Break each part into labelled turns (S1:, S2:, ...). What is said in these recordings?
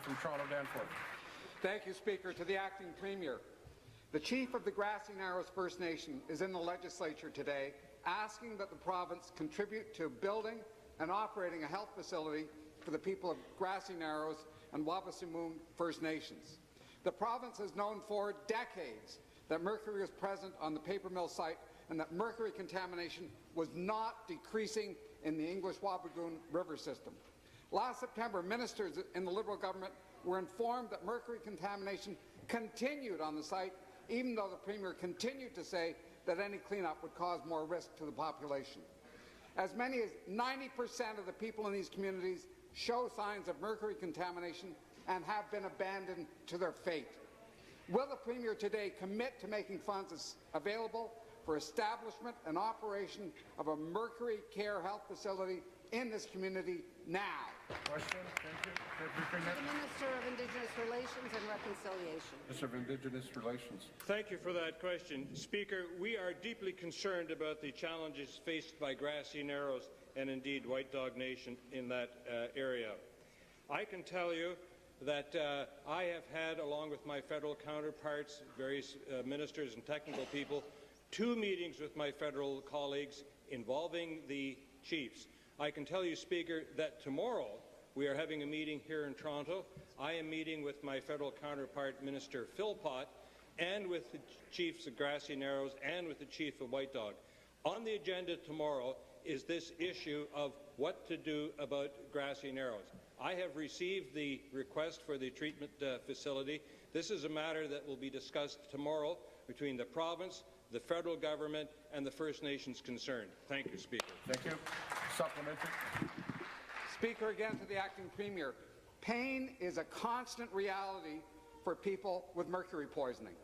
S1: From Toronto Danforth.
S2: Thank you, Speaker. To the Acting Premier. The Chief of the Grassy Narrows First Nation is in the Legislature today asking that the province contribute to building and operating a health facility for the people of Grassy Narrows and Wabbasimun First Nations. The province has known for decades that mercury was present on the paper mill site and that mercury contamination was not decreasing in the English Wabigoon River system. Last September, ministers in the Liberal government were informed that mercury contamination continued on the site, even though the Premier continued to say that any cleanup would cause more risk to the population. As many as 90% of the people in these communities show signs of mercury contamination and have been abandoned to their fate. Will the Premier today commit to making funds available for establishment and operation of a mercury care health facility in this community now?
S1: Question. Thank you.
S3: To the Minister of Indigenous Relations and Reconciliation.
S1: Minister of Indigenous Relations.
S4: Thank you for that question. Speaker, we are deeply concerned about the challenges faced by Grassy Narrows and indeed White Dog Nation in that area. I can tell you that I have had, along with my federal counterparts, various ministers and technical people, 2 meetings with my federal colleagues involving the chiefs. I can tell you, Speaker, that tomorrow we are having a meeting here in Toronto. I am meeting with my federal counterpart, Minister Philpott, and with the chiefs of Grassy Narrows and with the chief of White Dog. On the agenda tomorrow is this issue of what to do about Grassy Narrows. I have received the request for the treatment facility. This is a matter that will be discussed tomorrow between the province, the federal government, and the First Nations concerned. Thank you, Speaker.
S1: Thank you. Supplementary.
S2: Speaker, again to the Acting Premier. Pain is a constant reality for people with mercury poisoning.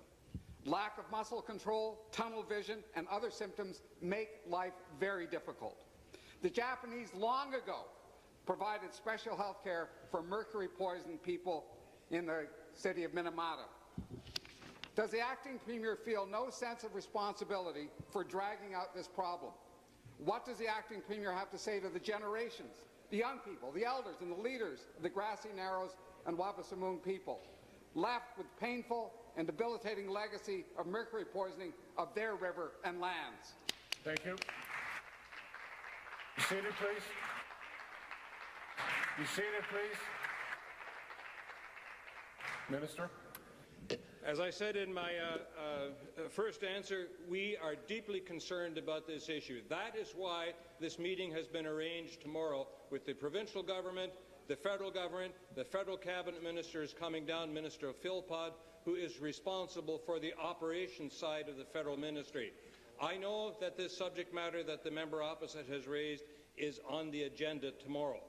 S2: Lack of muscle control, tunnel vision, and other symptoms make life very difficult. The Japanese long ago provided special health care for mercury-poisoned people in the city of Minamata. Does the Acting Premier feel no sense of responsibility for dragging out this problem? What does the Acting Premier have to say to the generations, the young people, the elders and the leaders of the Grassy Narrows and Wabbasimun people, left with painful and debilitating legacy of mercury poisoning of their river and lands?
S1: Thank you. Be seated, please. Be seated, please. Minister.
S4: As I said in my first answer, we are deeply concerned about this issue. That is why this meeting has been arranged tomorrow with the provincial government, the federal cabinet ministers coming down, Minister Philpott, who is responsible for the operations side of the federal ministry. I know that this subject matter that the member opposite has raised is on the agenda tomorrow.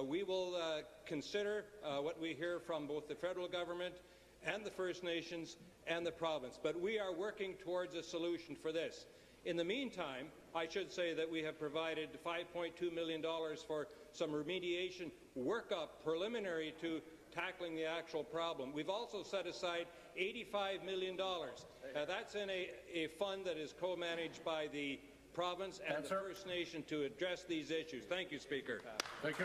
S4: We will consider what we hear from both the federal government and the First Nations and the province, but we are working towards a solution for this. In the meantime, I should say that we have provided $5.2 million for some remediation workup preliminary to tackling the actual problem. We've also set aside $85 million. That's in a fund that is co-managed by the province and the First Nation to address these issues. Thank you, Speaker.
S1: Thank you.